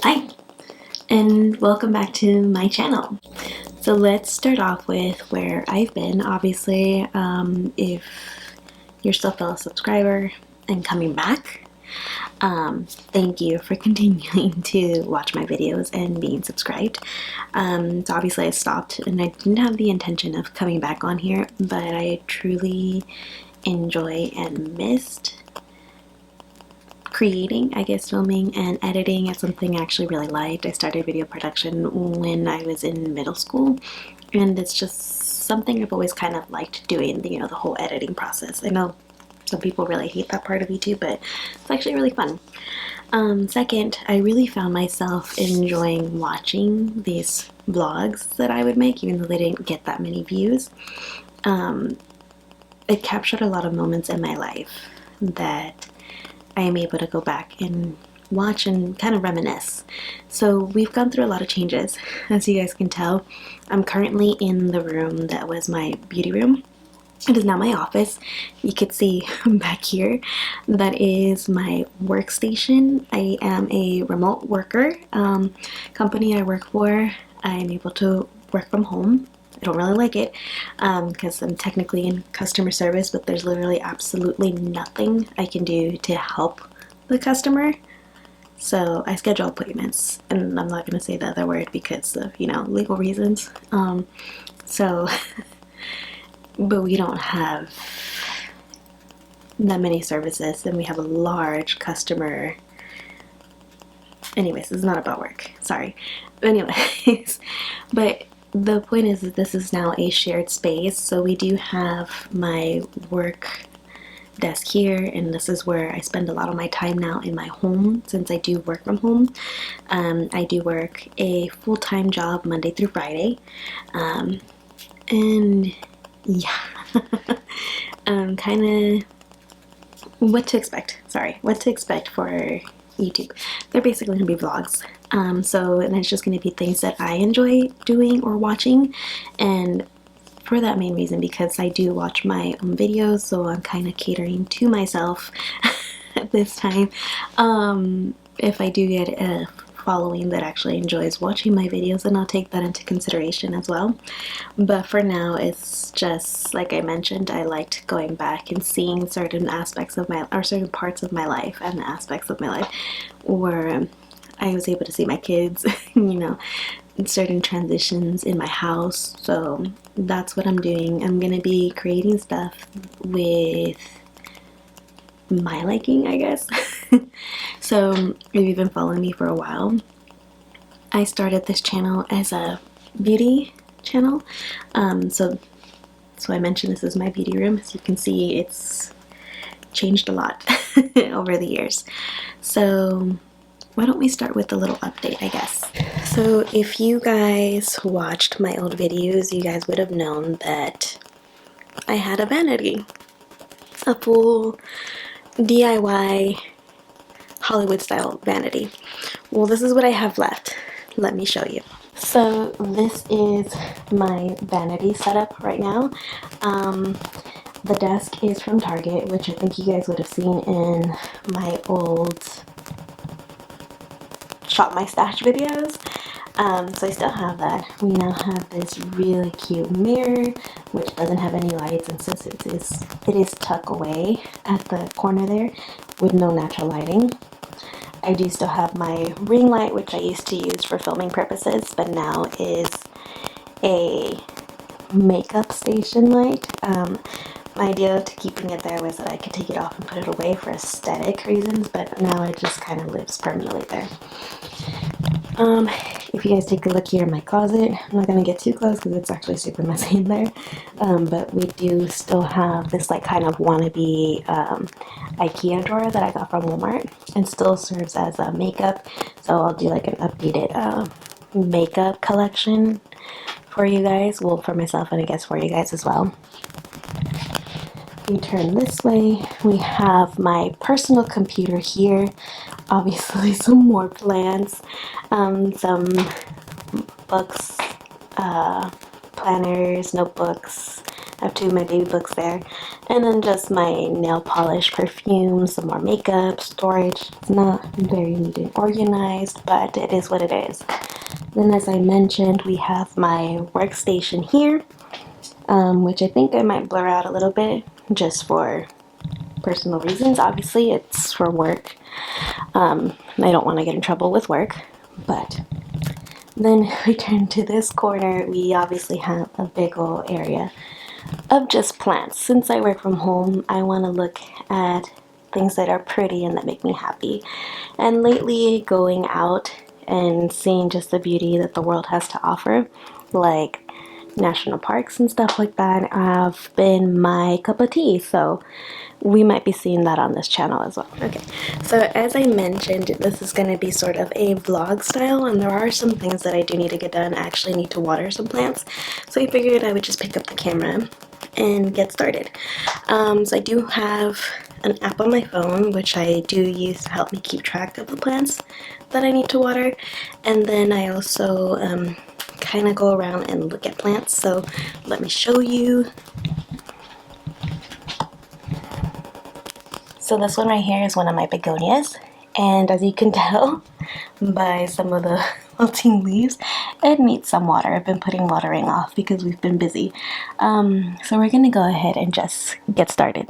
Hi, and welcome back to my channel. So let's start off with where I've been. Obviously, if you're still a fellow subscriber and coming back, thank you for continuing to watch my videos and being subscribed. So obviously I stopped and I didn't have the intention of coming back on here, but I truly enjoy and missed creating, I guess filming and editing is something I actually really liked. I started video production when I was in middle school, and it's just something I've always kind of liked doing, the whole editing process. I know some people really hate that part of YouTube, but it's actually really fun. Second, I really found myself enjoying watching these vlogs that I would make, even though they didn't get that many views. It captured a lot of moments in my life that I am able to go back and watch and kind of reminisce. So we've gone through a lot of changes, as you guys can tell. I'm currently in the room that was my beauty room. It is now my office. You could see back here, that is my workstation. I am a remote worker. Company I work for, I'm able to work from home. I don't really like it because I'm technically in customer service, but there's literally absolutely nothing I can do to help the customer. So I schedule appointments, and I'm not going to say the other word because of, legal reasons. But we don't have that many services, and we have a large customer. Anyways, it's not about work. Sorry. Anyways, but the point is that this is now a shared space, so we do have my work desk here, and this is where I spend a lot of my time now in my home, since I do work from home. I do work a full-time job Monday through Friday, and yeah, kind of what to expect. Sorry, what to expect for YouTube. They're basically going to be vlogs. And it's just going to be things that I enjoy doing or watching, and for that main reason, because I do watch my own videos, so I'm kind of catering to myself at this time. If I do get a following that actually enjoys watching my videos, then I'll take that into consideration as well. But for now, it's just like I mentioned, I liked going back and seeing certain aspects of certain parts of my life and aspects of my life where I was able to see my kids, certain transitions in my house. So that's what I'm doing. I'm gonna be creating stuff with my liking, I guess. So if you've been following me for a while, I started this channel as a beauty channel. So I mentioned this is my beauty room. As you can see, it's changed a lot over the years. So why don't we start with a little update, I guess. So if you guys watched my old videos, you guys would have known that I had a vanity, a full DIY Hollywood style vanity. Well, this is what I have left. Let me show you. So this is my vanity setup right now. The desk is from Target, which I think you guys would have seen in my old Shop My Stash videos. So I still have that. We now have this really cute mirror, which doesn't have any lights, and since it is tucked away at the corner there with no natural lighting. I do still have my ring light, which I used to use for filming purposes, but now is a makeup station light. My idea to keeping it there was that I could take it off and put it away for aesthetic reasons, but now it just kind of lives permanently there. If you guys take a look here in my closet, I'm not going to get too close because it's actually super messy in there, but we do still have this like kind of wannabe IKEA drawer that I got from Walmart, and still serves as a makeup, so I'll do like an updated makeup collection for you guys, well, for myself and I guess for you guys as well. We turn this way, we have my personal computer here, obviously some more plants, some books, planners, notebooks. I have two of my baby books there, and then just my nail polish, perfume, some more makeup, storage. It's not very neat and organized, but it is what it is. Then, as I mentioned, we have my workstation here, which I think I might blur out a little bit just for personal reasons. Obviously, it's for work. I don't want to get in trouble with work, but then we turn to this corner. We obviously have a big old area of just plants. Since I work from home, I want to look at things that are pretty and that make me happy. And lately, going out and seeing just the beauty that the world has to offer, like national parks and stuff like that, have been my cup of tea. So we might be seeing that on this channel as well. Okay, so as I mentioned, this is going to be sort of a vlog style, and there are some things that I do need to get done. I actually need to water some plants, so I figured I would just pick up the camera and get started. So I do have an app on my phone, which I do use to help me keep track of the plants that I need to water, and then I also kind of go around and look at plants. So let me show you. So this one right here is one of my begonias, and as you can tell by some of the wilting leaves, it needs some water. I've been putting watering off because we've been busy. So we're gonna go ahead and just get started.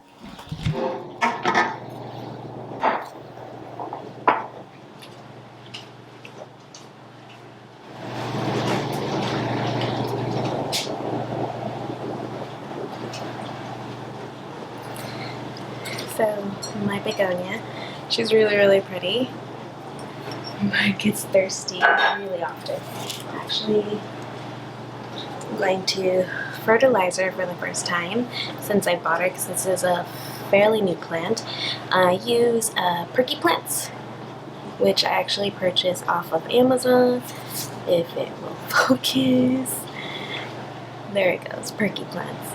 So my begonia, she's really pretty, but gets thirsty really often. Actually, I'm going to fertilize her for the first time since I bought her, because this is a fairly new plant. I use Perky Plants, which I actually purchased off of Amazon. If it will focus. There it goes, Perky Plants.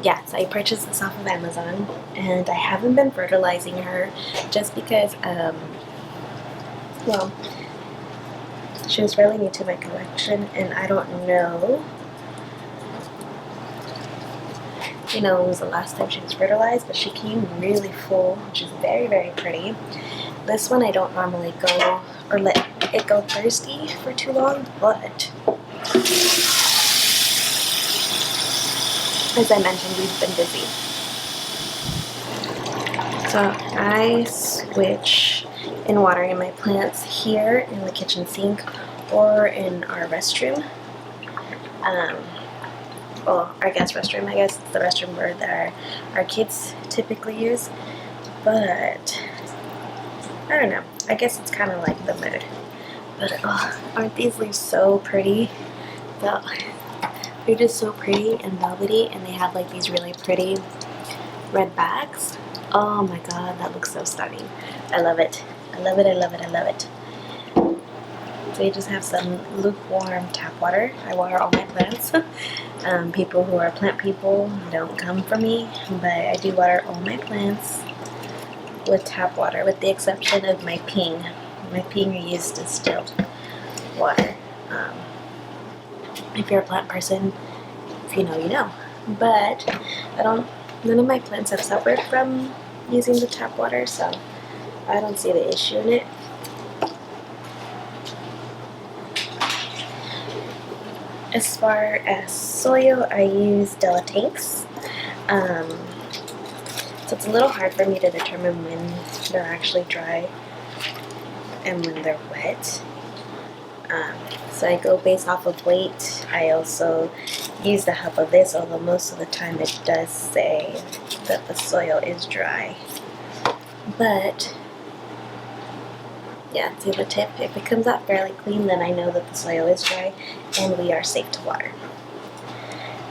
Yeah, so I purchased this off of Amazon, and I haven't been fertilizing her just because, well, she was really new to my collection, and I don't know, when was the last time she was fertilized, but she came really full, which is very pretty. This one I don't normally go or let it go thirsty for too long, but as I mentioned, we've been busy. So I switch in watering my plants here in the kitchen sink or in our restroom. Well, our guest restroom, I guess. It's the restroom where our kids typically use. But I don't know. I guess it's kind of like the mood. But aren't these leaves so pretty? They're just so pretty and velvety, and they have like these really pretty red backs. Oh my god, that looks so stunning. I love it. I love it. So you just have some lukewarm tap water. I water all my plants. People who are plant people don't come for me, but I do water all my plants with tap water, with the exception of my ping. My ping I use distilled water. If you're a plant person, if you know, you know. But none of my plants have suffered from using the tap water, so I don't see the issue in it. As far as soil, I use Della Tanks. So it's a little hard for me to determine when they're actually dry and when they're wet. So I go based off of weight. I also use the help of this, although most of the time it does say that the soil is dry. But yeah, see the tip? If it comes out fairly clean, then I know that the soil is dry and we are safe to water.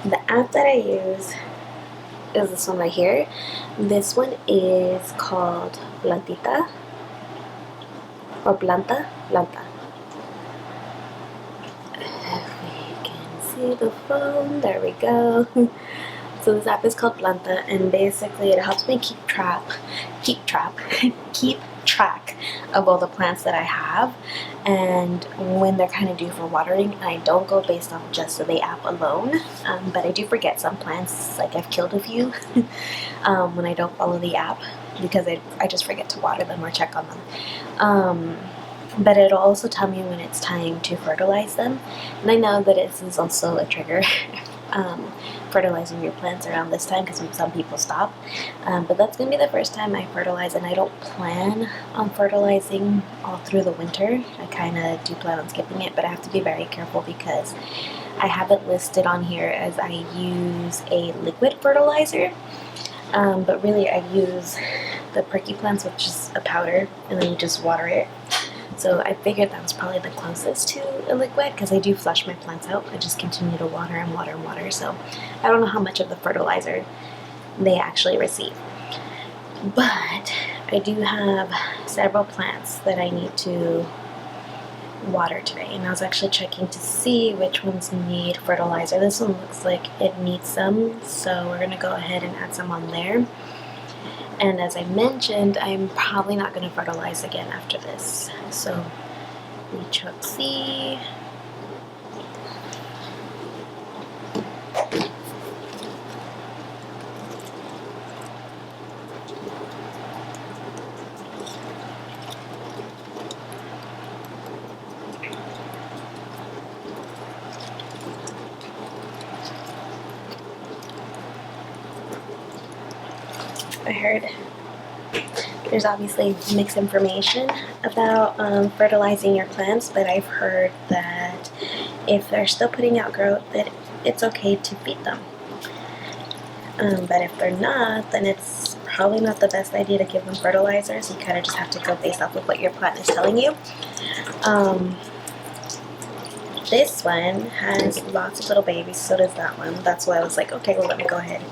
The app that I use is this one right here. This one is called Plantita or Planta. If we can see the phone, there we go. So this app is called Planta, and basically it helps me keep track of all the plants that I have and when they're kind of due for watering. I don't go based off just the app alone, but I do forget some plants, like I've killed a few when I don't follow the app because I just forget to water them or check on them. But it'll also tell me when it's time to fertilize them, and I know that this is also a trigger. Fertilizing your plants around this time because some people stop, but that's going to be the first time I fertilize, and I don't plan on fertilizing all through the winter. I kind of do plan on skipping it, but I have to be very careful because I have it listed on here as I use a liquid fertilizer, but really I use the Perky Plants, which is a powder, and then you just water it. So I figured that was probably the closest to a liquid because I do flush my plants out. I just continue to water and water and water. So I don't know how much of the fertilizer they actually receive. But I do have several plants that I need to water today. And I was actually checking to see which ones need fertilizer. This one looks like it needs some. So we're going to go ahead and add some on there. And as I mentioned, I'm probably not going to fertilize again after this. So we chuck C. I heard there's obviously mixed information about fertilizing your plants, but I've heard that if they're still putting out growth, that it's okay to feed them. But if they're not, then it's probably not the best idea to give them fertilizers. You kind of just have to go based off of what your plant is telling you. This one has lots of little babies, so does that one. That's why I was like, okay, well, let me go ahead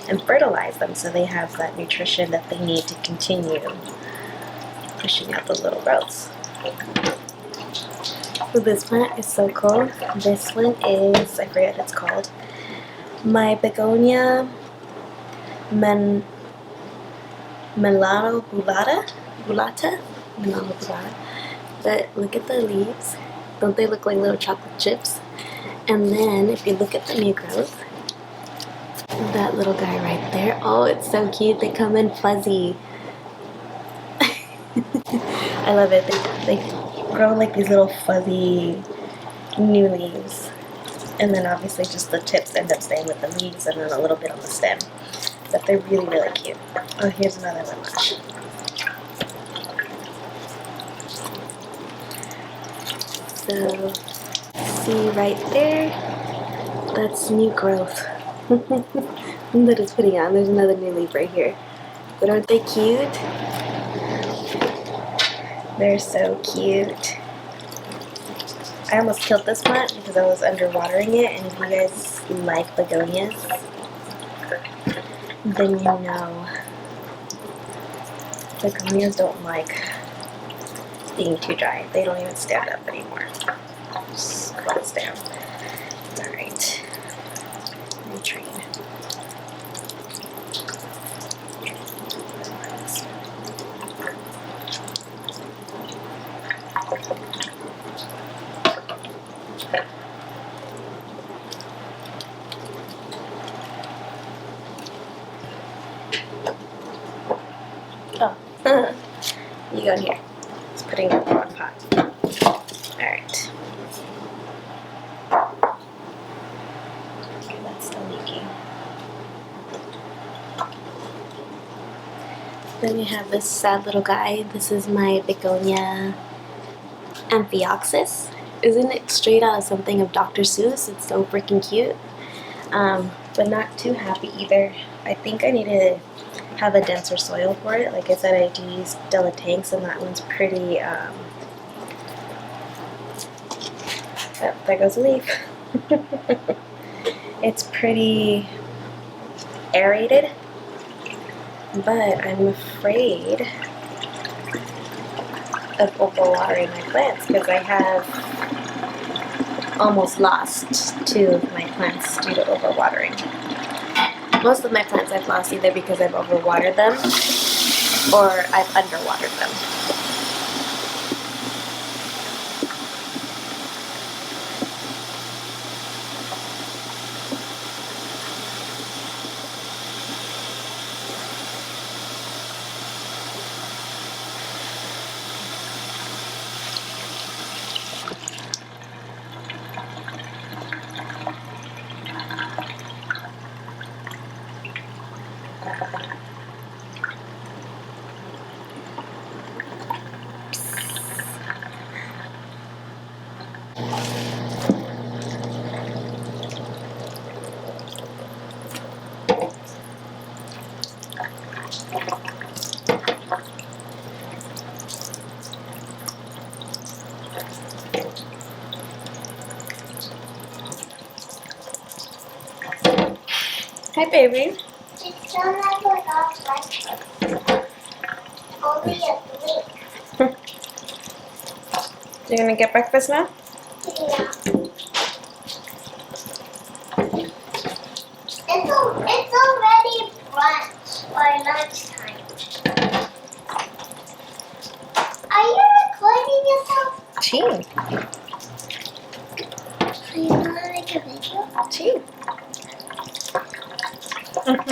and fertilize them so they have that nutrition that they need to continue pushing out the little growths. So this plant is so cool. This one is, I forget what it's called, my begonia Milano Bulata. But look at the leaves. Don't they look like little chocolate chips? And then if you look at the new growth, that little guy right there, oh, it's so cute. They come in fuzzy. I love it. They grow like these little fuzzy new leaves. And then obviously just the tips end up staying with the leaves and then a little bit on the stem. But they're really, really cute. Oh, here's another one. So, see right there? That's new growth that it's putting on. There's another new leaf right here. But aren't they cute? They're so cute. I almost killed this plant because I was underwatering it, and if you guys like begonias, then you know begonias don't like being too dry. They don't even stand up anymore. Just close down. Alright. Retrain. Oh, you go in here. It's putting it in the wrong pot. Alright. Okay, that's still leaking. Then we have this sad little guy. This is my begonia Amphioxus. Isn't it straight out of something of Dr. Seuss? It's so freaking cute. But not too happy either. I think I need to have a denser soil for it. Like I said, I do use Della tanks, and that one's pretty, oh, there goes a leaf. It's pretty aerated, but I'm afraid of overwatering my plants because I have almost lost 2 of my plants due to overwatering. Most of my plants I've lost either because I've overwatered them or I've underwatered them. Hi, baby. It's so never got breakfast. Only a week. You're gonna get breakfast now? Yeah. It's already brunch or lunchtime. Are you recording yourself? Gee. Are you gonna make a video? Gee. Look.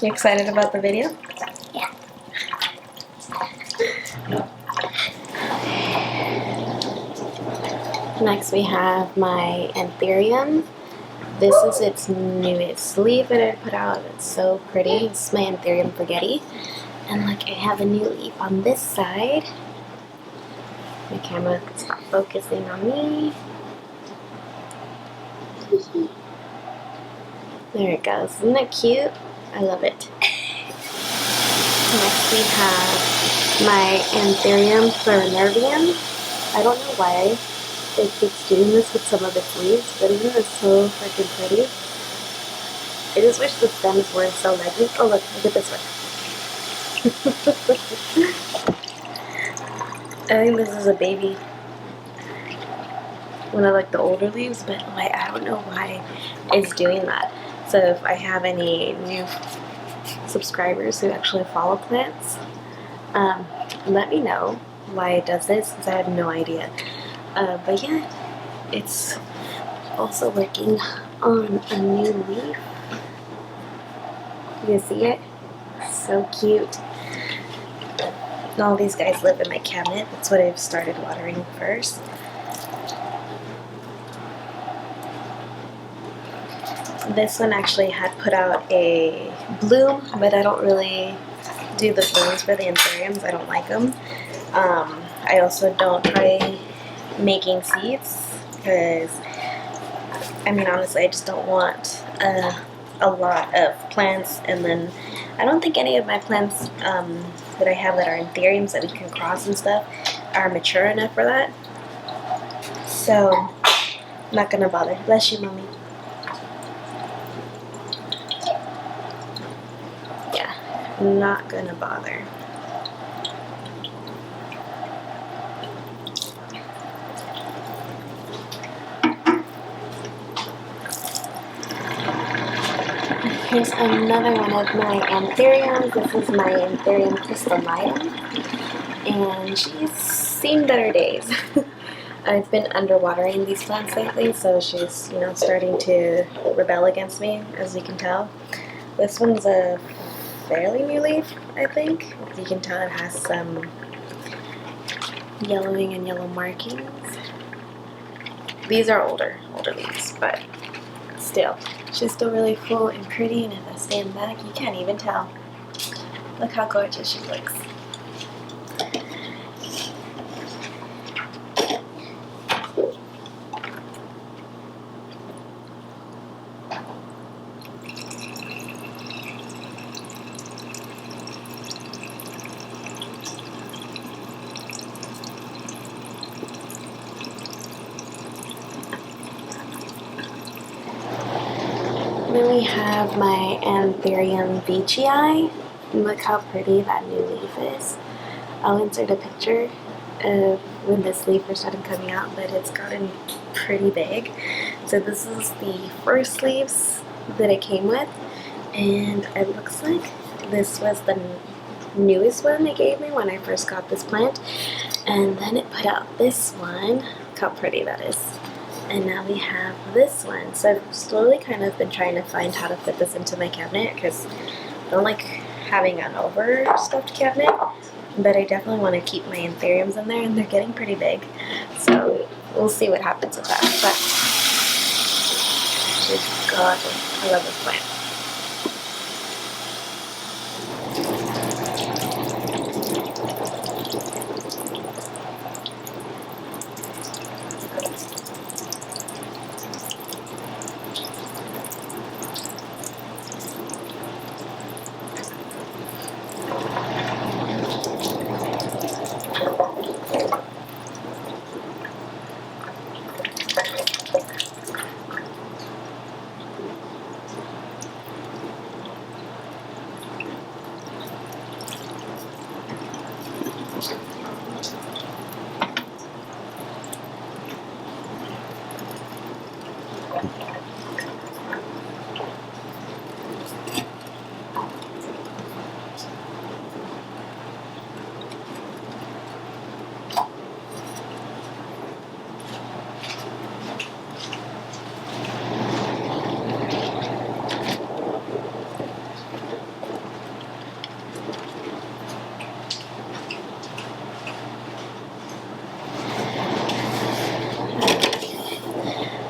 You excited about the video? Yeah. Next we have my anthurium. This is its newest leaf that I put out. It's so pretty. It's my anthurium forgetti. And like I have a new leaf on this side. My camera stopped focusing on me. There it goes. Isn't that cute? I love it. Next we have my anthurium plurinervium. I don't know why it keeps doing this with some of its leaves, but isn't it so freaking pretty? I just wish the stems weren't so leggy. Oh look at this one. I think this is a baby. One of like the older leaves, but like I don't know why it's doing that. So if I have any new subscribers who actually follow plants, let me know why it does this, because I have no idea. But yeah, it's also working on a new leaf. You see it? So cute. And all these guys live in my cabinet. That's what I've started watering first. This one actually had put out a bloom, but I don't really do the blooms for the anthuriums. I don't like them. I also don't try making seeds because, I mean, honestly, I just don't want a lot of plants, and then I don't think any of my plants that I have that are anthuriums that we can cross and stuff are mature enough for that. So, I'm not gonna bother. Bless you, Mommy. Yeah, I'm not gonna bother. Here's another one of my anthuriums. This is my anthurium crystallium, and she's seen better days. I've been underwatering these plants lately, so she's, you know, starting to rebel against me, as you can tell. This one's a fairly new leaf, I think. You can tell it has some yellowing and yellow markings. These are older leaves, but still. She's still really full and pretty, and if I stand back, you can't even tell. Look how gorgeous she looks. Then we have my Anthurium veitchii. Look how pretty that new leaf is. I'll insert a picture of when this leaf first started coming out, but it's gotten pretty big. So this is the first leaves that it came with, and it looks like this was the newest one they gave me when I first got this plant. And then it put out this one. Look how pretty that is. And now we have this one. So I've slowly kind of been trying to find how to fit this into my cabinet because I don't like having an overstuffed cabinet, but I definitely want to keep my anthuriums in there, and they're getting pretty big. So we'll see what happens with that. But she's gorgeous. I love this plant.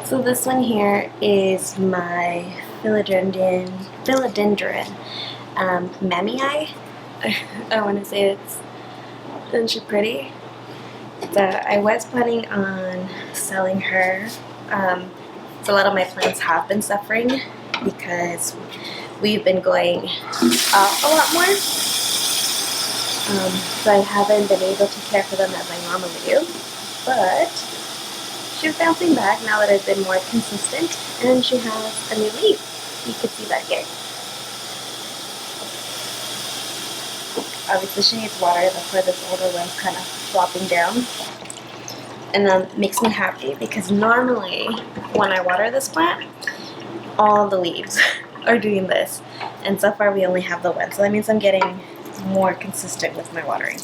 So this one here is my philodendron mammii. I want to say isn't she pretty? So I was planning on selling her. So a lot of my plants have been suffering because we've been going up a lot more. So I haven't been able to care for them as I normally do. But she's bouncing back now that I've been more consistent, and she has a new leaf. You can see that here. Obviously she needs water, that's why this older one's kind of flopping down. And that makes me happy because normally when I water this plant, all the leaves are doing this. And so far we only have the one, so that means I'm getting more consistent with my watering.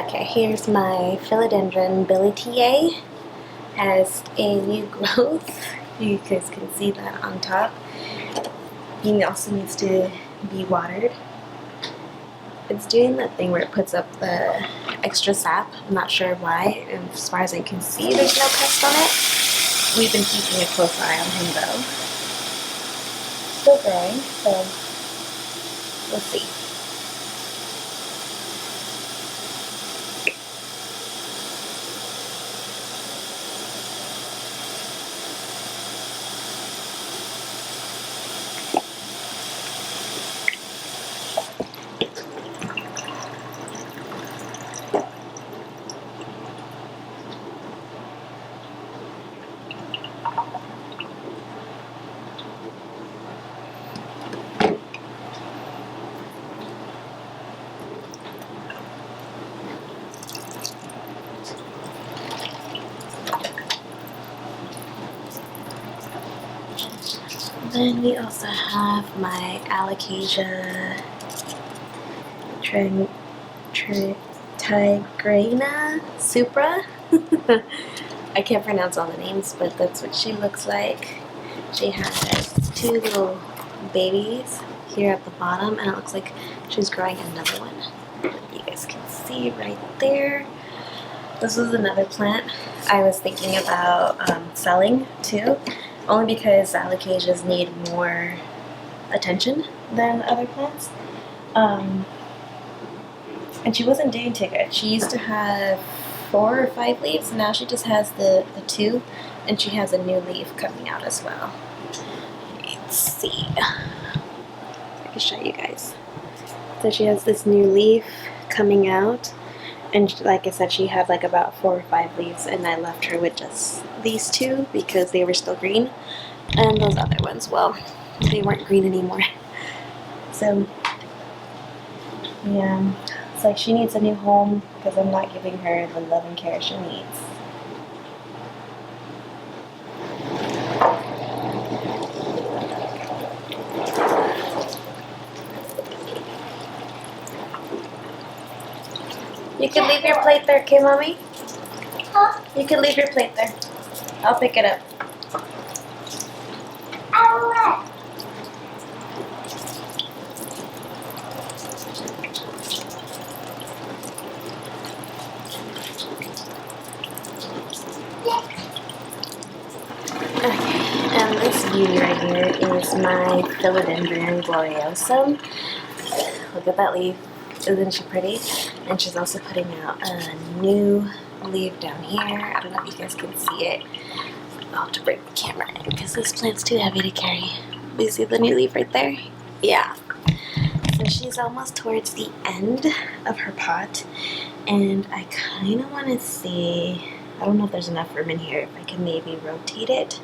Okay, here's my philodendron billietiae. Has a new growth. You guys can see that on top. He also needs to be watered. It's doing that thing where it puts up the extra sap. I'm not sure why. And as far as I can see, there's no pest on it. We've been keeping a close eye on him though. Still growing, so we'll see. Then we also have my Alocasia tigrina supra. I can't pronounce all the names, but that's what she looks like. She has two little babies here at the bottom, and it looks like she's growing another one. You guys can see right there. This was another plant I was thinking about selling too, only because alocasias need more attention than other plants. And she wasn't doing too good. She used to have 4 or 5 leaves, and now she just has the two, and she has a new leaf coming out as well. Let's see. I can show you guys. So she has this new leaf coming out, and like I said, she had like about 4 or 5 leaves, and I left her with just these two because they were still green, and those other ones, well, they weren't green anymore. So yeah, it's like she needs a new home because I'm not giving her the love and care she needs. You can leave your plate there, okay, Mommy? Huh? You can leave your plate there. I'll pick it up. I will. Okay, and this beauty right here is my Philodendron gloriosum. Look at that leaf. Isn't she pretty? And she's also putting out a new leaf down here. I don't know if you guys can see it. I'll have to break the camera in because this plant's too heavy to carry. Do you see the new leaf right there? Yeah. So she's almost towards the end of her pot, and I kind of want to see, I don't know if there's enough room in here, if I can maybe rotate it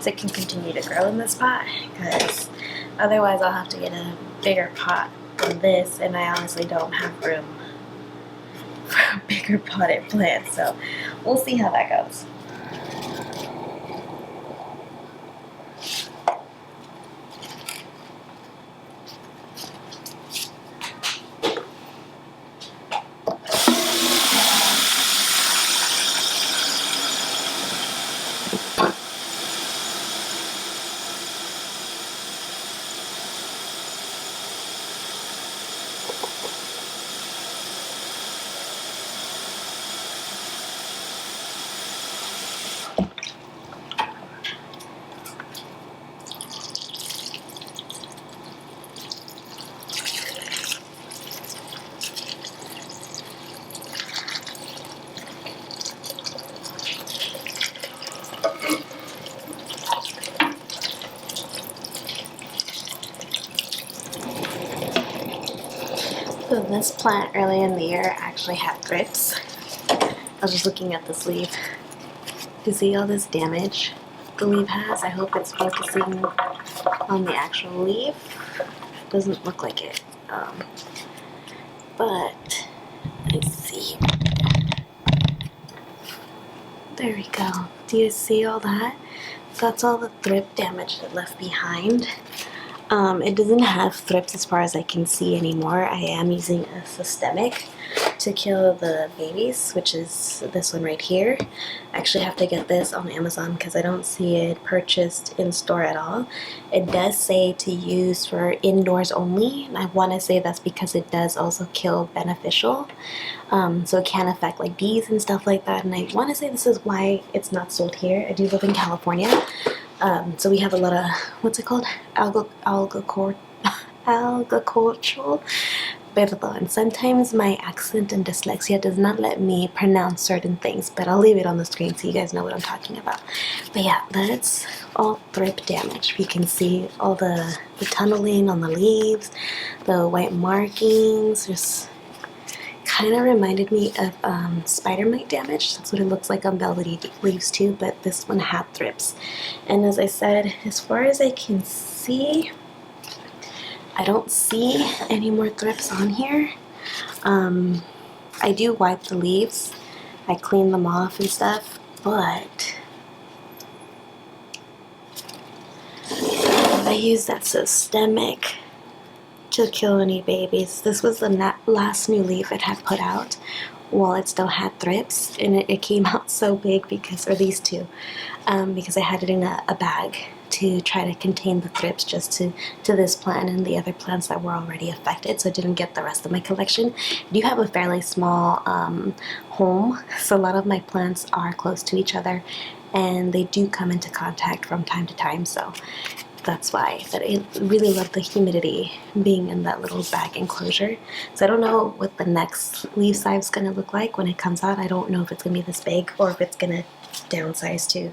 so it can continue to grow in this pot, because otherwise I'll have to get a bigger pot than this, and I honestly don't have room for a bigger potted plant, so we'll see how that goes. So this plant early in the year actually had thrips. I was just looking at this leaf. You see all this damage the leaf has? I hope it's focusing on the actual leaf. Doesn't look like it. But let's see. There we go. Do you see all that? That's all the thrip damage it left behind. It doesn't have thrips as far as I can see anymore. I am using a systemic to kill the babies, which is this one right here. I actually have to get this on Amazon because I don't see it purchased in store at all. It does say to use for indoors only, and I want to say that's because it does also kill beneficial. So it can affect like bees and stuff like that, and I want to say this is why it's not sold here. I do live in California, so we have a lot of, what's it called? Agricultural. Perdón. Sometimes my accent and dyslexia does not let me pronounce certain things, but I'll leave it on the screen so you guys know what I'm talking about. But yeah, that's all thrip damage. You can see all the tunneling on the leaves, the white markings, just kind of reminded me of spider mite damage. That's what it looks like on velvety leaves too, but this one had thrips. And as I said, as far as I can see, I don't see any more thrips on here. I do wipe the leaves. I clean them off and stuff, but I use that systemic to kill any babies. This was the last new leaf it had put out while it still had thrips, and it came out so big because, or these two, because I had it in a bag to try to contain the thrips just to this plant and the other plants that were already affected, so I didn't get the rest of my collection. I do have a fairly small home, so a lot of my plants are close to each other, and they do come into contact from time to time, so that's why. But I really love the humidity being in that little bag enclosure. So I don't know what the next leaf size is going to look like when it comes out. I don't know if it's going to be this big or if it's going to downsize to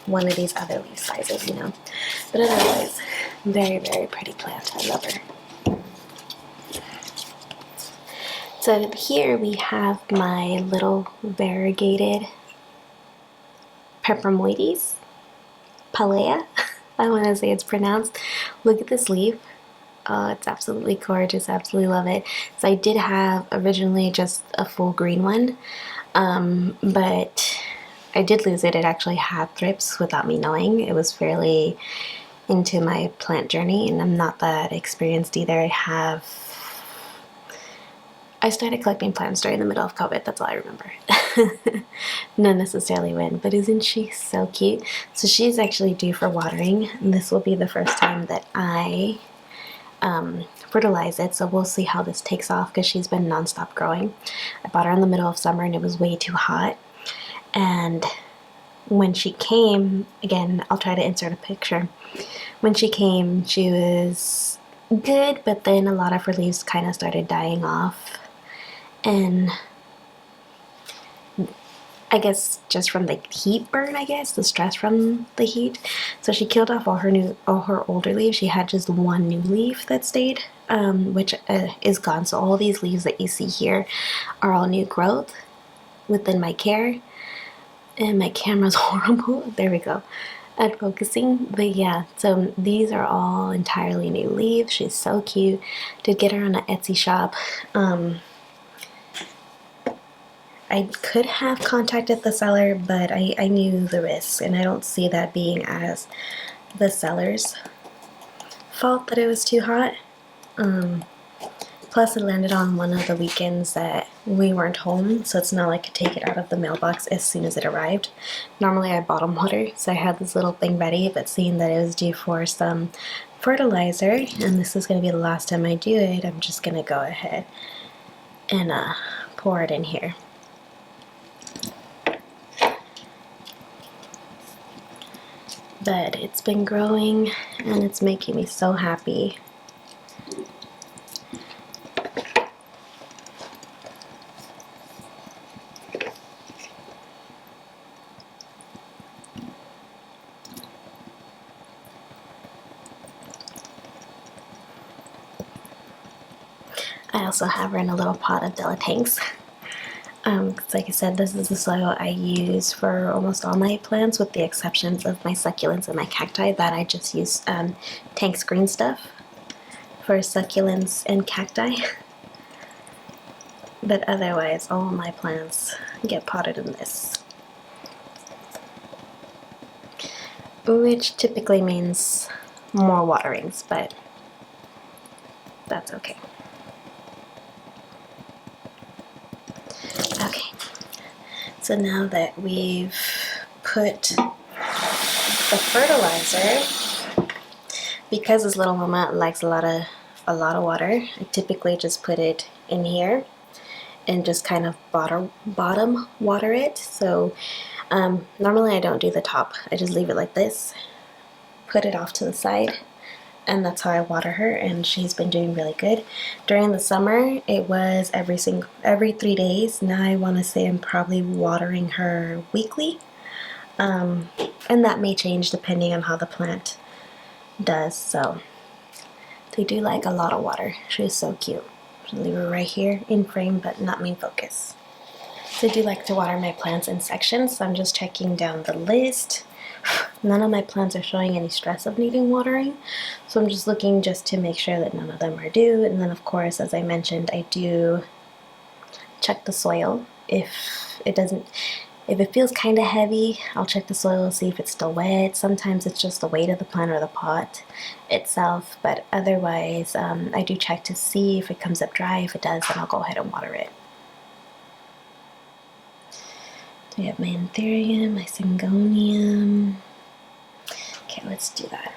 one of these other leaf sizes, you know. But otherwise, very, very pretty plant. I love her. So here we have my little variegated Peperomioides. Palea. I want to say it's pronounced. Look at this leaf. Oh, it's absolutely gorgeous. Absolutely love it. So I did have originally just a full green one, but I did lose it. It actually had thrips without me knowing. It was fairly into my plant journey, and I'm not that experienced either. I started collecting plants during the middle of COVID. That's all I remember. Not necessarily when, but isn't she so cute? So she's actually due for watering, and this will be the first time that I fertilize it. So we'll see how this takes off because she's been nonstop growing. I bought her in the middle of summer, and it was way too hot. And when she came, again, I'll try to insert a picture. When she came, she was good, but then a lot of her leaves kind of started dying off. And I guess just from the heat burn, I guess, the stress from the heat. So she killed off all her older leaves. She had just one new leaf that stayed, which is gone. So all these leaves that you see here are all new growth within my care. And my camera's horrible. There we go. At focusing. But yeah, so these are all entirely new leaves. She's so cute. Did get her on an Etsy shop. I could have contacted the seller, but I knew the risk, and I don't see that being as the seller's fault that it was too hot. Plus, it landed on one of the weekends that we weren't home, so it's not like I could take it out of the mailbox as soon as it arrived. Normally, I bottom water, so I had this little thing ready, but seeing that it was due for some fertilizer, and this is going to be the last time I do it, I'm just going to go ahead and pour it in here. But it's been growing and it's making me so happy. I also have her in a little pot of dilettantes. Like I said, this is the soil I use for almost all my plants, with the exceptions of my succulents and my cacti, that I just use Tank's green stuff for succulents and cacti. But otherwise, all my plants get potted in this, which typically means more waterings, but that's okay. Okay, so now that we've put the fertilizer, because this little mama likes a lot of water, I typically just put it in here and just kind of bottom water it. So normally I don't do the top. I just leave it like this, put it off to the side, and that's how I water her, and she's been doing really good. During the summer, it was every 3 days. Now I want to say I'm probably watering her weekly, and that may change depending on how the plant does. So they do like a lot of water. She's so cute. I'll leave her right here in frame, but not main focus. So I do like to water my plants in sections, so I'm just checking down the list. None of my plants are showing any stress of needing watering, so I'm just looking just to make sure that none of them are due. And then of course, as I mentioned, I do check the soil. If it feels kind of heavy, I'll check the soil, see if it's still wet. Sometimes it's just the weight of the plant or the pot itself, but otherwise I do check to see if it comes up dry. If it does, then I'll go ahead and water it. I have my anthurium, my syngonium. Okay, let's do that.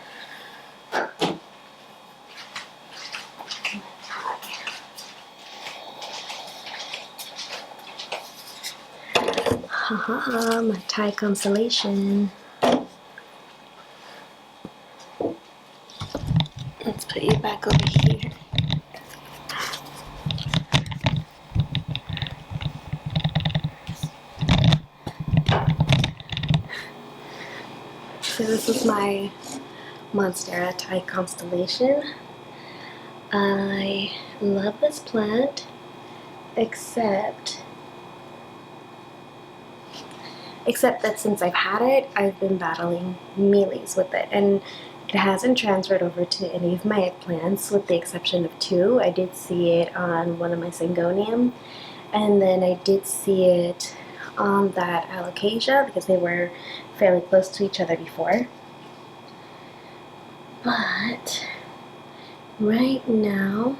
Haha, my Thai constellation. Let's put you back over here. So this is my Monstera Thai constellation. I love this plant, except that since I've had it, I've been battling mealies with it, and it hasn't transferred over to any of my eggplants with the exception of two. I did see it on one of my syngonium, and then I did see it on that alocasia because they were fairly close to each other before. But right now,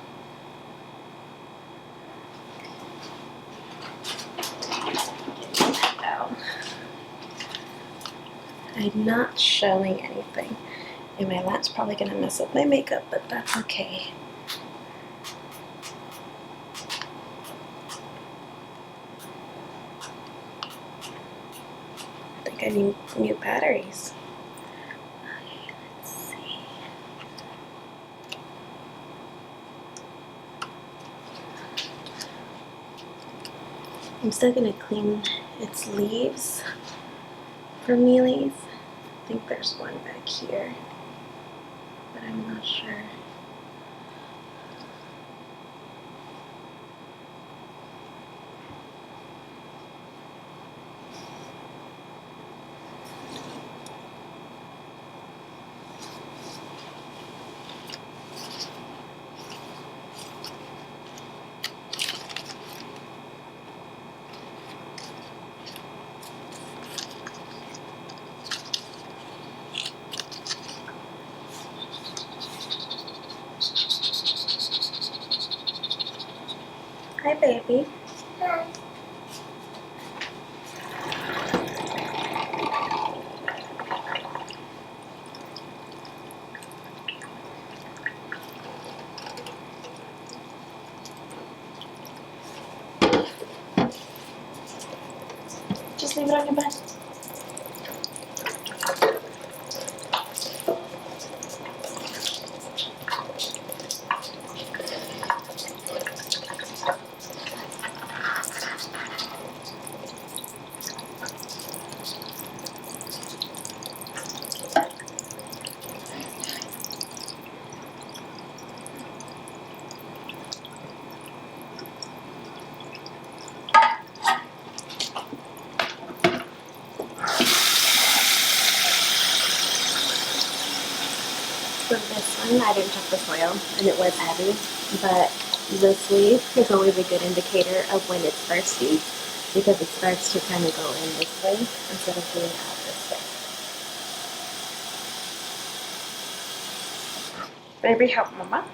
I'm not showing anything. And my lamp's probably gonna mess up my makeup, but that's okay. I think I need new batteries. Okay, let's see. I'm still gonna clean its leaves for mealies. I think there's one back here, but I'm not sure. Hi, baby. Hi. Just leave it on your bed. So this one, I didn't check the soil, and it was heavy, but this leaf is always a good indicator of when it's thirsty, because it starts to kind of go in this way instead of going out this way. Baby, help mama.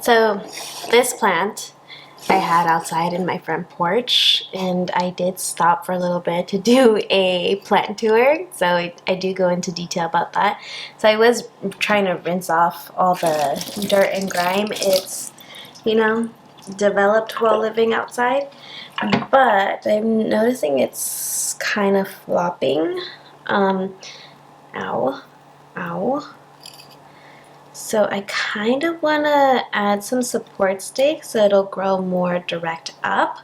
So this plant I had outside in my front porch, and I did stop for a little bit to do a plant tour, so I do go into detail about that. So I was trying to rinse off all the dirt and grime it's, you know, developed while living outside, but I'm noticing it's kind of flopping. Ow, ow. So I kind of want to add some support stakes so it'll grow more direct up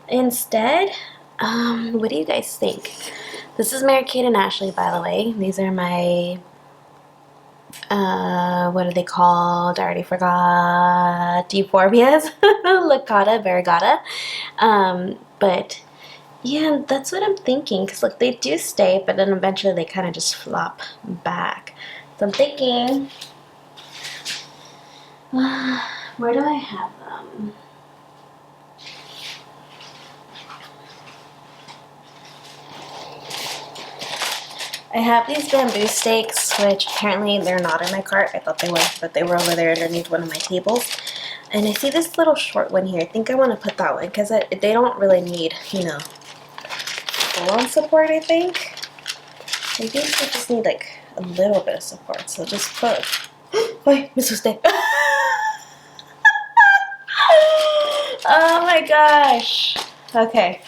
instead. What do you guys think? This is Mary Kate and Ashley, by the way. These are my, what are they called? I already forgot. Euphorbias, licata, variegata. But yeah, that's what I'm thinking. Because look, they do stay, but then eventually they kind of just flop back. So I'm thinking, where do I have them? I have these bamboo stakes, which apparently they're not in my cart. I thought they were, but they were over there underneath one of my tables. And I see this little short one here. I think I want to put that one because they don't really need, you know, full-on support, I think. I think they just need like a little bit of support. So just put... Wait, Miss Stay. Oh my gosh. Okay.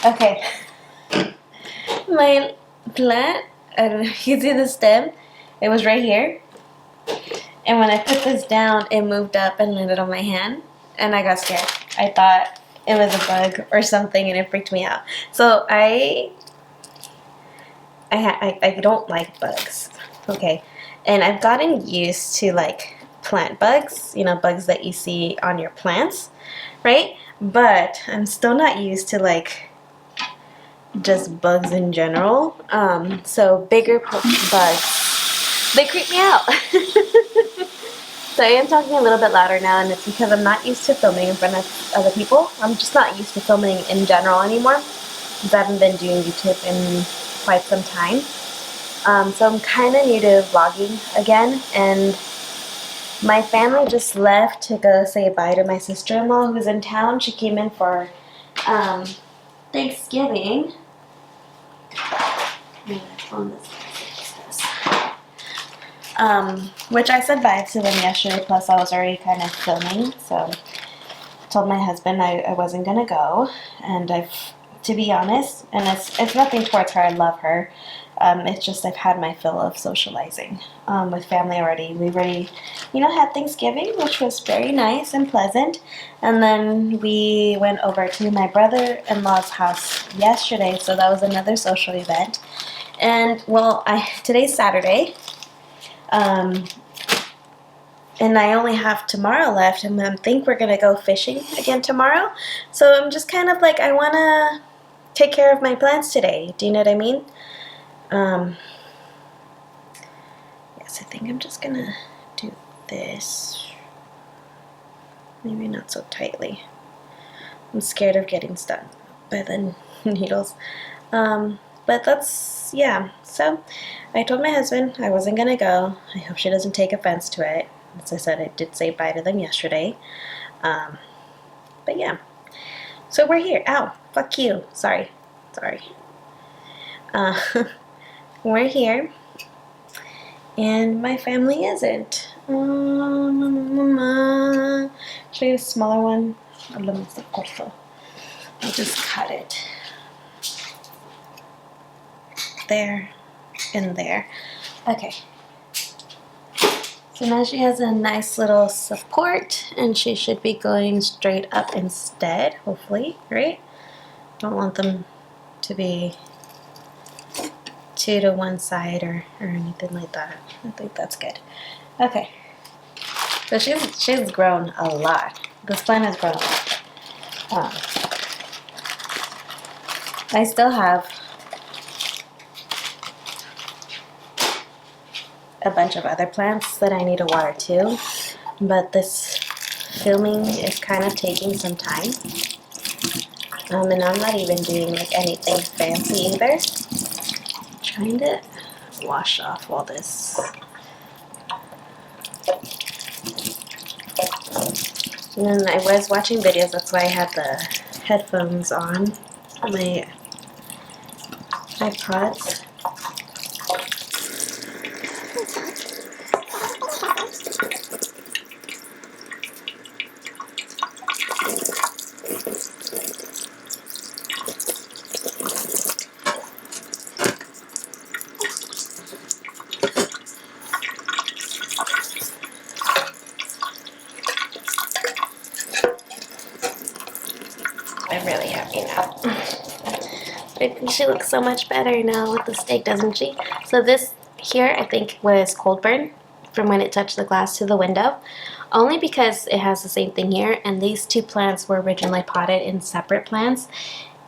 Okay. My plant, I don't know if you see the stem, it was right here. And when I put this down, it moved up and landed on my hand. And I got scared. I thought it was a bug or something and it freaked me out. So I don't like bugs. Okay. And I've gotten used to like plant bugs, you know, bugs that you see on your plants, right? But I'm still not used to like just bugs in general. So bigger bugs, they creep me out. So I am talking a little bit louder now, and it's because I'm not used to filming in front of other people. I'm just not used to filming in general anymore because I haven't been doing YouTube in quite some time. So I'm kind of new to vlogging again, and my family just left to go say bye to my sister-in-law who's in town. She came in for Thanksgiving. Which I said bye to them yesterday, plus I was already kind of filming, so I told my husband I wasn't gonna go, and to be honest, and it's nothing towards her, I love her, it's just I've had my fill of socializing with family already. We already, you know, had Thanksgiving, which was very nice and pleasant, and then we went over to my brother-in-law's house yesterday, so that was another social event. And well, today's Saturday, and I only have tomorrow left, and I think we're gonna go fishing again tomorrow. So I'm just kind of like, I wanna take care of my plants today. Do you know what I mean? Yes, I think I'm just gonna do this. Maybe not so tightly. I'm scared of getting stung by the needles. But that's, yeah. So I told my husband I wasn't gonna go. I hope she doesn't take offense to it. As I said, I did say bye to them yesterday. But yeah. So we're here. Ow, fuck you. Sorry. We're here. And my family isn't. Should I use a smaller one? I'll just cut it. There and there. Okay. So now she has a nice little support, and she should be going straight up instead, hopefully, right? Don't want them to be two to one side or anything like that. I think that's good. Okay. So she's grown a lot. This plant has grown a lot. I still have a bunch of other plants that I need to water too, but this filming is kind of taking some time. And I'm not even doing like anything fancy either. I'm trying to wash off all this. And then I was watching videos, that's why I had the headphones on my iPods. I'm really happy now. She looks so much better now with the steak, doesn't she? So this here, I think, was cold burn from when it touched the glass to the window. Only because it has the same thing here, and these two plants were originally potted in separate plants.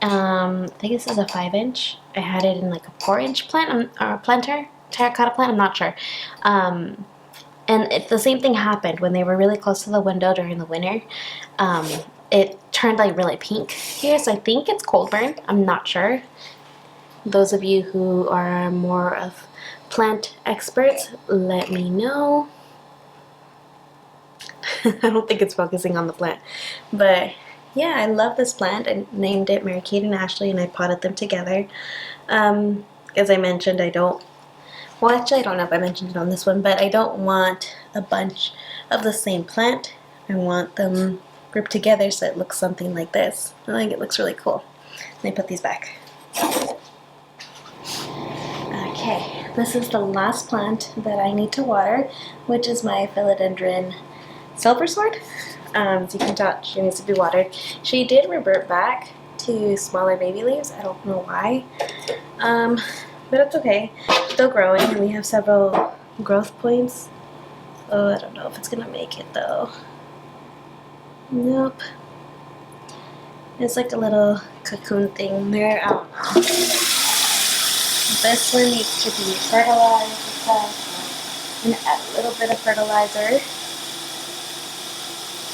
I think this is a 5-inch. I had it in like a 4-inch plant, or planter, terracotta plant, I'm not sure. And the same thing happened when they were really close to the window during the winter. It turned like really pink here, so I think it's cold burn. I'm not sure. Those of you who are more of plant experts, let me know. I don't think it's focusing on the plant. But yeah, I love this plant. I named it Mary Kate and Ashley, and I potted them together. As I mentioned, I don't, well actually I don't know if I mentioned it on this one, but I don't want a bunch of the same plant. I want them grouped together so it looks something like this. I think it looks really cool. Let me put these back. Okay, this is the last plant that I need to water, which is my philodendron silver sword. As you can tell, she needs to be watered. She did revert back to smaller baby leaves. I don't know why, but it's okay. Still growing, and we have several growth points. Oh, I don't know if it's gonna make it though. Nope. It's like a little cocoon thing there. I don't know. This one needs to be fertilized, and add a little bit of fertilizer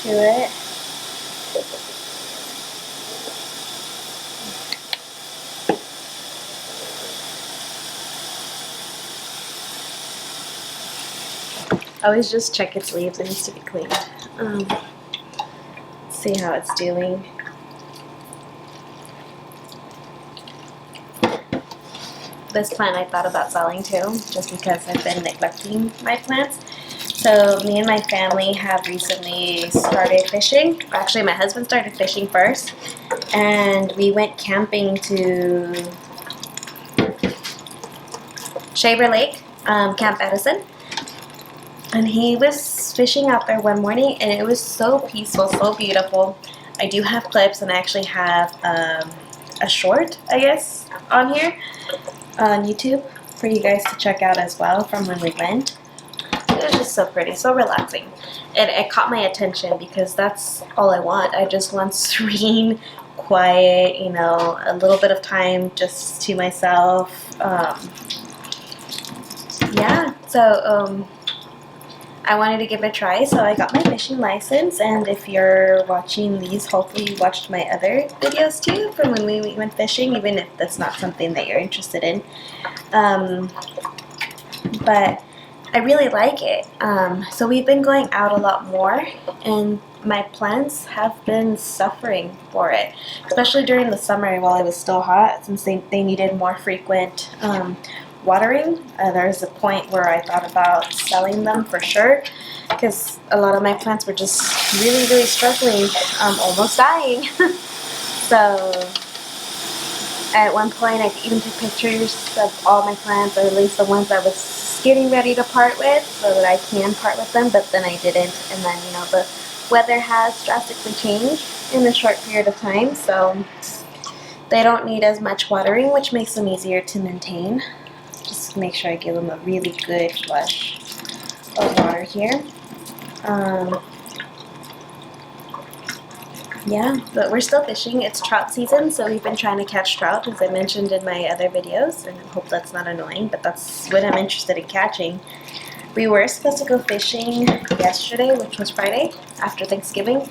to it. I always just check its leaves, it needs to be cleaned. See how it's doing. This plant I thought about selling too, just because I've been neglecting my plants. So me and my family have recently started fishing. Actually, my husband started fishing first, and we went camping to Shaver Lake, Camp Edison. And he was fishing out there one morning, and it was so peaceful, so beautiful. I do have clips, and I actually have a short, I guess, on here on YouTube for you guys to check out as well from when we went. It was just so pretty, so relaxing. And it caught my attention because that's all I want. I just want serene, quiet, you know, a little bit of time just to myself. Yeah, so I wanted to give it a try, so I got my fishing license, and if you're watching these, hopefully you watched my other videos too from when we went fishing, even if that's not something that you're interested in. But I really like it. So we've been going out a lot more, and my plants have been suffering for it, especially during the summer while it was still hot, since they needed more frequent watering. There's a point where I thought about selling them for sure, because a lot of my plants were just really, really struggling, almost dying. So at one point I even took pictures of all my plants, or at least the ones I was getting ready to part with, so that I can part with them, but then I didn't. And then, you know, the weather has drastically changed in a short period of time, so they don't need as much watering, which makes them easier to maintain. Just make sure I give them a really good flush of water here. Yeah, but we're still fishing. It's trout season, so we've been trying to catch trout, as I mentioned in my other videos, and I hope that's not annoying, but that's what I'm interested in catching. We were supposed to go fishing yesterday, which was Friday, after Thanksgiving,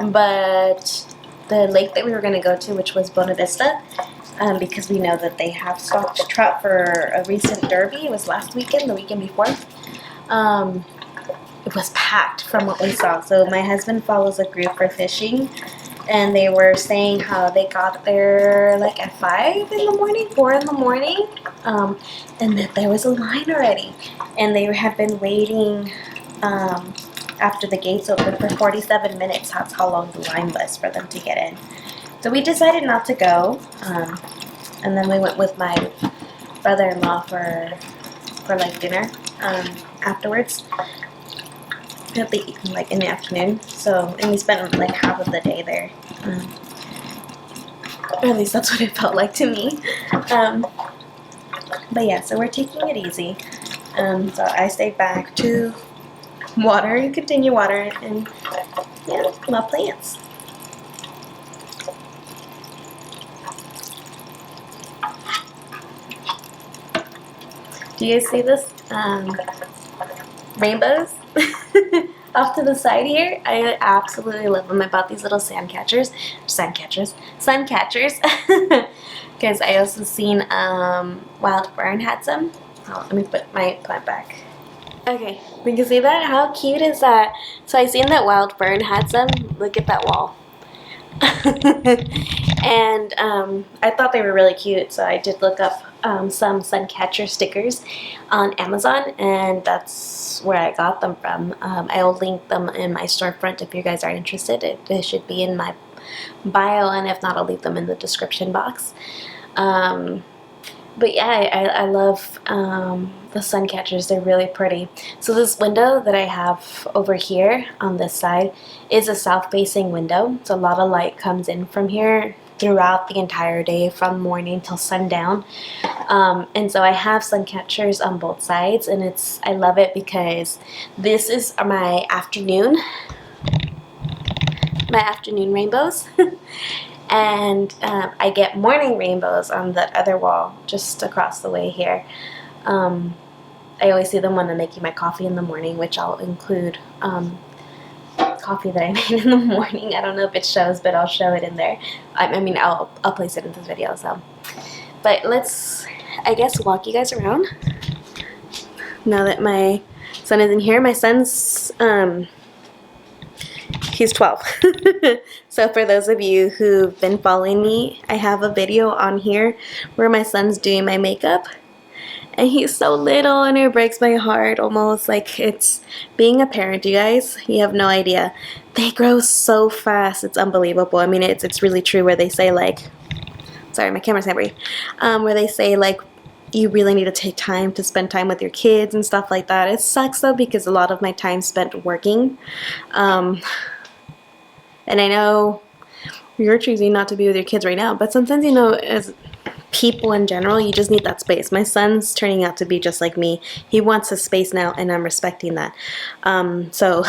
but the lake that we were going to go to, which was Buena Vista, because we know that they have stocked trout for a recent derby. It was last weekend, the weekend before. it was packed from what we saw. So my husband follows a group for fishing, and they were saying how they got there like at 5 in the morning, 4 in the morning, and that there was a line already, and they have been waiting after the gates opened for 47 minutes. That's how long the line was for them to get in. So we decided not to go, and then we went with my brother-in-law for like dinner afterwards. Like in the afternoon. So, and we spent like half of the day there. Or at least that's what it felt like to me. But yeah, so we're taking it easy. So I stayed back to water and continue watering, and yeah, my plants. Do you guys see this? Rainbows off to the side here. I absolutely love them. I bought these little sun catchers, because I also seen Wild Fern had some. Oh, let me put my plant back. Okay, you can see that? How cute is that? So I seen that Wild Fern had some. Look at that wall. And I thought they were really cute, so I did look up some Suncatcher stickers on Amazon, and that's where I got them from. I'll link them in my storefront if you guys are interested. It should be in my bio, and if not, I'll leave them in the description box. But yeah, I love the sun catchers. They're really pretty. So this window that I have over here on this side is a south-facing window. So a lot of light comes in from here throughout the entire day from morning till sundown. And so I have sun catchers on both sides, and I love it because this is my afternoon rainbows. And I get morning rainbows on that other wall just across the way here. I always see them when I'm making my coffee in the morning, which I'll include coffee that I made in the morning. I don't know if it shows, but I'll show it in there. I mean, I'll place it in this video. So, but let's, I guess, walk you guys around. Now that my son is in here, my son's he's 12. So for those of you who've been following me, I have a video on here where my son's doing my makeup. And he's so little, and it breaks my heart almost. Like, it's being a parent, you guys. You have no idea. They grow so fast. It's unbelievable. I mean, it's really true where they say, like, sorry, my camera's not ready. Where they say, like, you really need to take time to spend time with your kids and stuff like that. It sucks, though, because a lot of my time spent working. And I know you're choosing not to be with your kids right now, but sometimes, you know, as people in general, you just need that space. My son's turning out to be just like me. He wants his space now, and I'm respecting that. So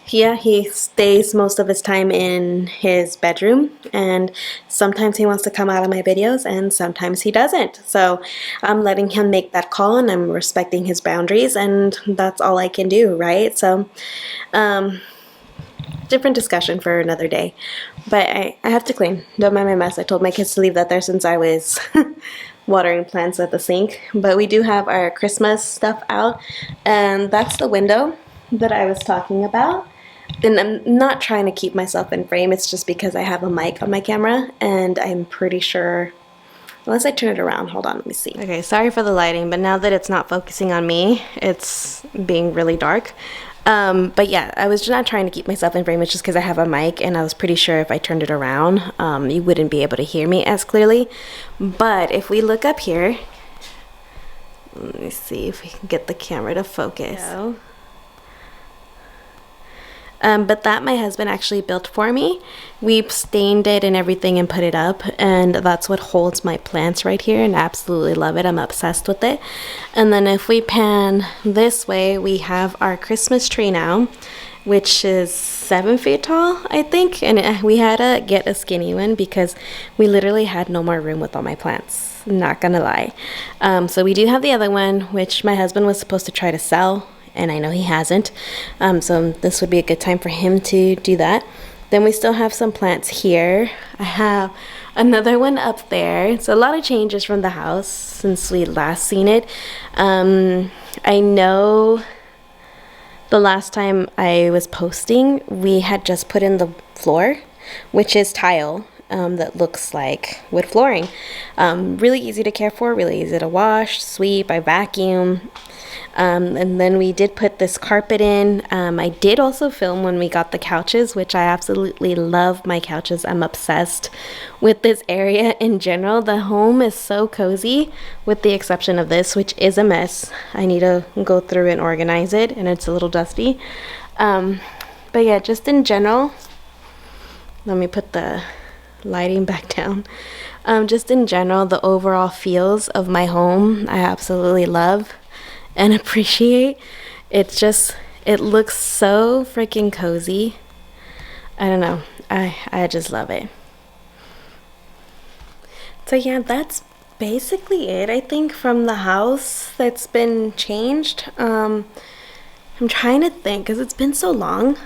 yeah, he stays most of his time in his bedroom, and sometimes he wants to come out of my videos, and sometimes he doesn't. So I'm letting him make that call, and I'm respecting his boundaries, and that's all I can do, right? So different discussion for another day. But I have to clean. Don't mind my mess. I told my kids to leave that there since I was watering plants at the sink. But we do have our Christmas stuff out, and that's the window that I was talking about. And I'm not trying to keep myself in frame. It's just because I have a mic on my camera, and I'm pretty sure, unless I turn it around. Hold on, let me see. Okay, sorry for the lighting, but now that it's not focusing on me, it's being really dark. But yeah, I was just not trying to keep myself in frame. It's just because I have a mic, and I was pretty sure if I turned it around, you wouldn't be able to hear me as clearly. But if we look up here, let me see if we can get the camera to focus. So, but that my husband actually built for me. We stained it and everything and put it up, and that's what holds my plants right here, and I absolutely love it. I'm obsessed with it. And then if we pan this way, we have our Christmas tree now, which is 7 feet tall, I think, and we had to get a skinny one because we literally had no more room with all my plants, not gonna lie. So we do have the other one, which my husband was supposed to try to sell, and I know he hasn't, so this would be a good time for him to do that. Then we still have some plants here. I have another one up there. So a lot of changes from the house since we last seen it. I know the last time I was posting, we had just put in the floor, which is tile. That looks like wood flooring. Really easy to care for, really easy to wash, sweep, I vacuum. And then we did put this carpet in. I did also film when we got the couches, which I absolutely love my couches. I'm obsessed with this area in general. The home is so cozy, with the exception of this, which is a mess. I need to go through and organize it, and it's a little dusty. But yeah, just in general, let me put the lighting back down. Just in general, the overall feels of my home, I absolutely love and appreciate. It's just, it looks so freaking cozy. I don't know, I just love it. So yeah, that's basically it, I think, from the house that's been changed. I'm trying to think, because it's been so long.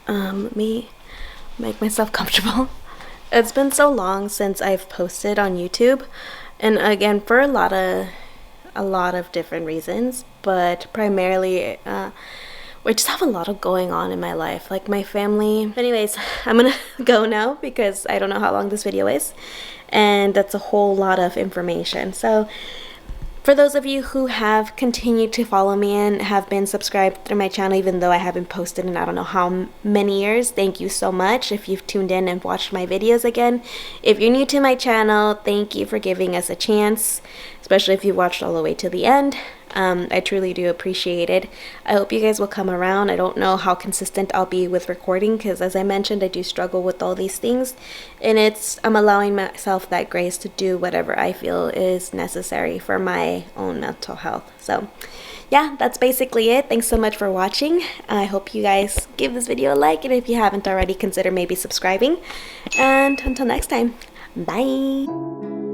Let me make myself comfortable. It's been so long since I've posted on YouTube, and again, for a lot of different reasons, but primarily we just have a lot of going on in my life, like my family. Anyways, I'm gonna go now because I don't know how long this video is, and that's a whole lot of information. So for those of you who have continued to follow me and have been subscribed through my channel, even though I haven't posted in I don't know how many years, thank you so much. If you've tuned in and watched my videos again, if you're new to my channel, thank you for giving us a chance, especially if you watched all the way to the end. I truly do appreciate it. I hope you guys will come around. I don't know how consistent I'll be with recording because, as I mentioned, I do struggle with all these things, and I'm allowing myself that grace to do whatever I feel is necessary for my own mental health. So yeah, that's basically it. Thanks so much for watching. I hope you guys give this video a like, and if you haven't already, consider maybe subscribing. And until next time, bye.